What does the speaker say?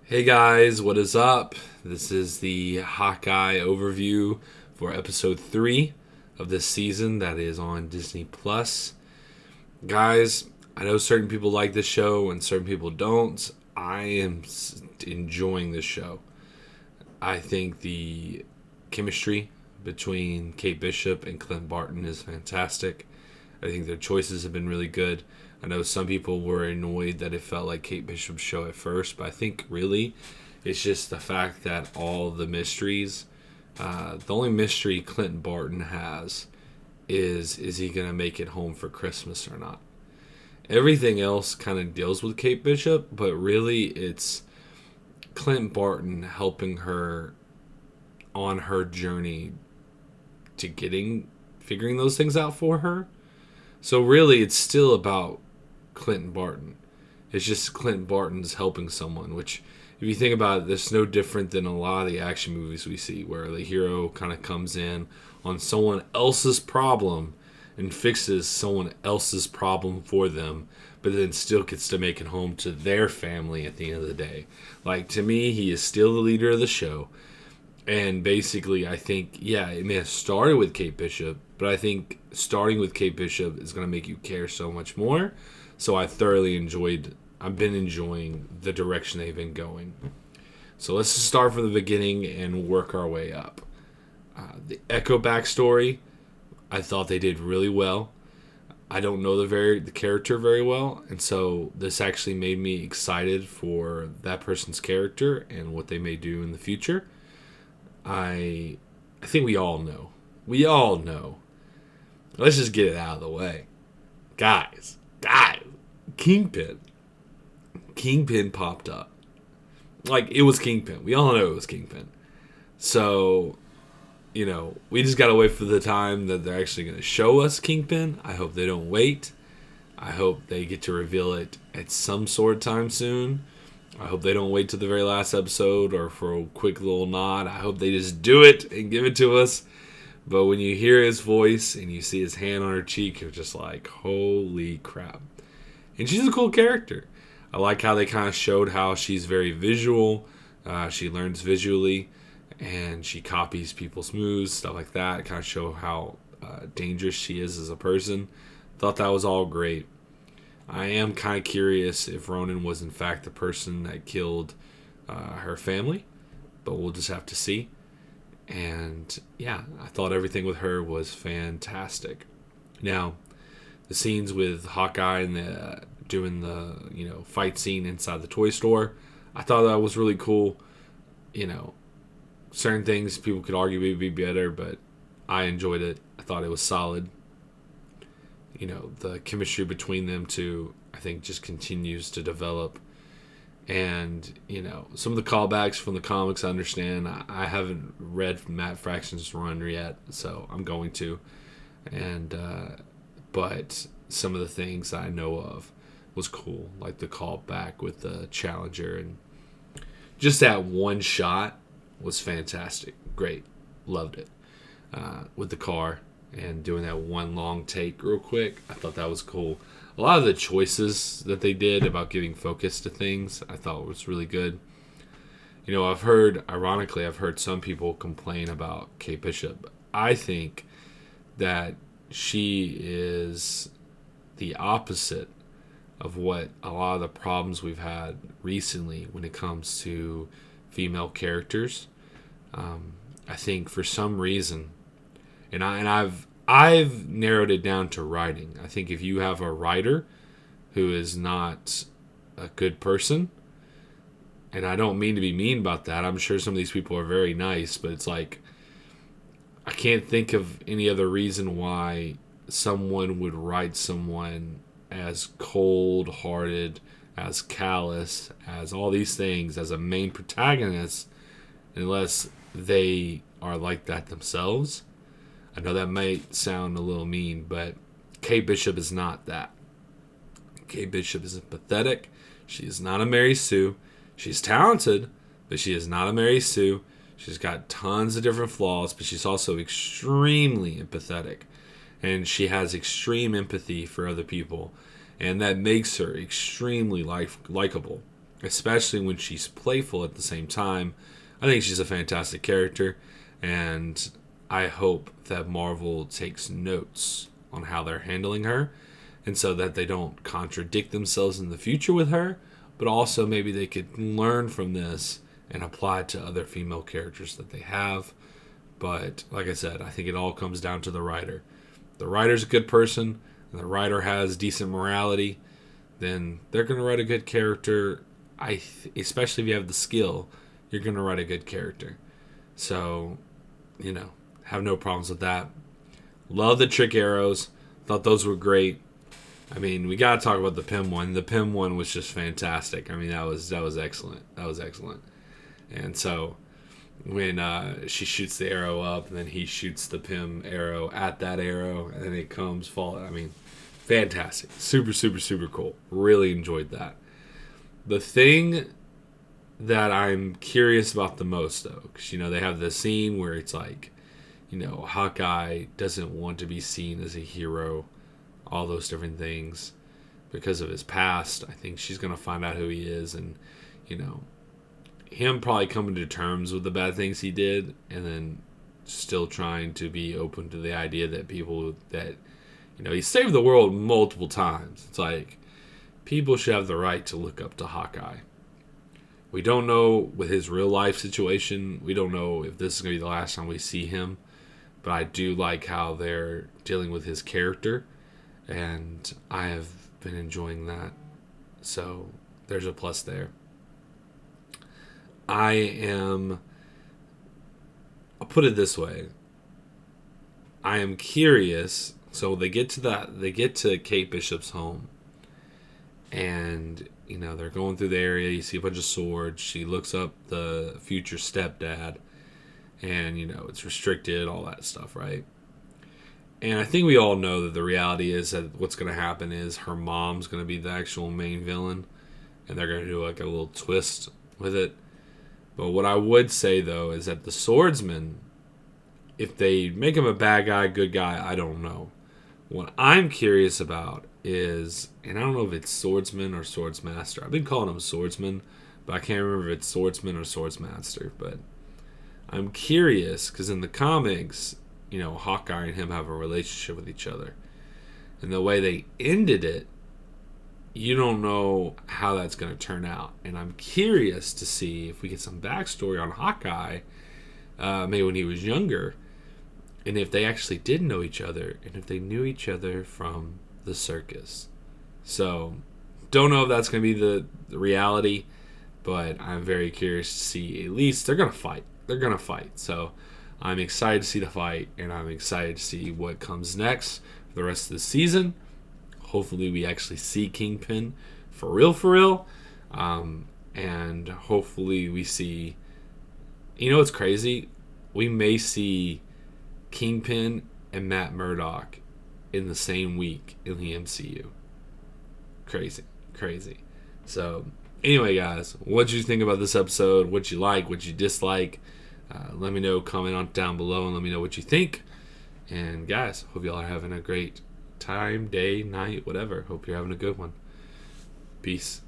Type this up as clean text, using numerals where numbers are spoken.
Hey guys, what is up? This is the Hawkeye overview for episode 3 of this season that is on Disney Plus. Guys, I know certain people like this show and certain people don't. I am enjoying this show. I think the chemistry between Kate Bishop and Clint Barton is fantastic. I think their choices have been really good. I know some people were annoyed that it felt like Kate Bishop's show at first, but I think really it's just the fact that all the mysteries, the only mystery Clint Barton has is he going to make it home for Christmas or not? Everything else kind of deals with Kate Bishop, but really it's Clint Barton helping her on her journey to figuring those things out for her. So really it's still about Clint Barton. It's just Clint Barton's helping someone, which if you think about it, that's no different than a lot of the action movies we see where the hero kind of comes in on someone else's problem and fixes someone else's problem for them, but then still gets to make it home to their family at the end of the day. Like, to me, he is still the leader of the show. And basically, I think, yeah, it may have started with Kate Bishop, but I think starting with Kate Bishop is going to make you care so much more. So I've been enjoying the direction they've been going. So let's just start from the beginning and work our way up. The Echo backstory, I thought they did really well. I don't know the character very well, and so this actually made me excited for that person's character and what they may do in the future. I think we all know. We all know. Let's just get it out of the way. Guys. Kingpin. Kingpin popped up. Like, it was Kingpin. We all know it was Kingpin. So, we just gotta wait for the time that they're actually gonna show us Kingpin. I hope they don't wait. I hope they get to reveal it at some sort of time soon. I hope they don't wait till the very last episode or for a quick little nod. I hope they just do it and give it to us. But when you hear his voice and you see his hand on her cheek, you're just like, holy crap. And she's a cool character. I like how they kind of showed how she's very visual. She learns visually and she copies people's moves, stuff like that. Kind of show how dangerous she is as a person. Thought that was all great. I am kind of curious if Ronan was in fact the person that killed her family, but we'll just have to see. And yeah, I thought everything with her was fantastic. Now, the scenes with Hawkeye and doing the fight scene inside the toy store, I thought that was really cool. Certain things people could argue would be better, but I enjoyed it. I thought it was solid. The chemistry between them two, I think, just continues to develop. And, some of the callbacks from the comics, I understand. I haven't read Matt Fraction's run yet, so I'm going to. And, but some of the things I know of was cool, like the callback with the Challenger. And just that one shot was fantastic. Great. Loved it. With the car and doing that one long take real quick, I thought that was cool. A lot of the choices that they did about giving focus to things, I thought was really good. I've heard some people complain about Kate Bishop. I think that she is the opposite of what a lot of the problems we've had recently when it comes to female characters. I think for some reason, and I've narrowed it down to writing. I think if you have a writer who is not a good person, and I don't mean to be mean about that. I'm sure some of these people are very nice, but it's like, I can't think of any other reason why someone would write someone as cold-hearted, as callous, as all these things, as a main protagonist, unless they are like that themselves. I know that might sound a little mean, but Kate Bishop is not that. Kate Bishop is pathetic. She is not a Mary Sue. She's talented, but she is not a Mary Sue. She's got tons of different flaws, but she's also extremely empathetic. And she has extreme empathy for other people. And that makes her extremely likable. especially when she's playful at the same time. I think she's a fantastic character, and I hope that Marvel takes notes on how they're handling her, and so that they don't contradict themselves in the future with her, but also maybe they could learn from this and apply it to other female characters that they have. But like I said, I think it all comes down to the writer. The writer's a good person, and the writer has decent morality, then they're going to write a good character. Especially if you have the skill, you're going to write a good character. So, have no problems with that. Love the trick arrows. Thought those were great. I mean, we got to talk about the Pym one. The Pym one was just fantastic. I mean, that was excellent. That was excellent. And so when she shoots the arrow up, and then he shoots the Pym arrow at that arrow, and then it comes fall. I mean, fantastic. Super, super, super cool. Really enjoyed that. The thing that I'm curious about the most, though, because, they have the scene where it's like, Hawkeye doesn't want to be seen as a hero, all those different things because of his past. I think she's going to find out who he is, and, him probably coming to terms with the bad things he did, and then still trying to be open to the idea that he saved the world multiple times. It's like, people should have the right to look up to Hawkeye. We don't know with his real life situation. We don't know if this is going to be the last time we see him. But I do like how they're dealing with his character. And I have been enjoying that. So there's a plus there. I'll put it this way. I am curious. So they get to Kate Bishop's home. And, they're going through the area. You see a bunch of swords. She looks up the future stepdad. And, it's restricted, all that stuff, right? And I think we all know that the reality is that what's going to happen is her mom's going to be the actual main villain. And they're going to do like a little twist with it. But what I would say, though, is that the swordsman, if they make him a bad guy, good guy, I don't know. What I'm curious about is, and I don't know if it's swordsman or swordsmaster. I've been calling him swordsman, but I can't remember if it's swordsman or swordsmaster. But I'm curious, because in the comics, Hawkeye and him have a relationship with each other. And the way they ended it, you don't know how that's going to turn out. And I'm curious to see if we get some backstory on Hawkeye, maybe when he was younger, and if they actually did know each other, and if they knew each other from the circus. So, don't know if that's going to be the reality, but I'm very curious to see. At least they're going to fight. They're going to fight. So, I'm excited to see the fight, and I'm excited to see what comes next for the rest of the season. Hopefully we actually see Kingpin for real. And hopefully we see... what's crazy? We may see Kingpin and Matt Murdock in the same week in the MCU. Crazy. So, anyway, guys, what did you think about this episode? What you like, what you dislike? Let me know, comment on down below, and let me know what you think. And, guys, hope y'all are having a great time, day, night, whatever. Hope you're having a good one. Peace.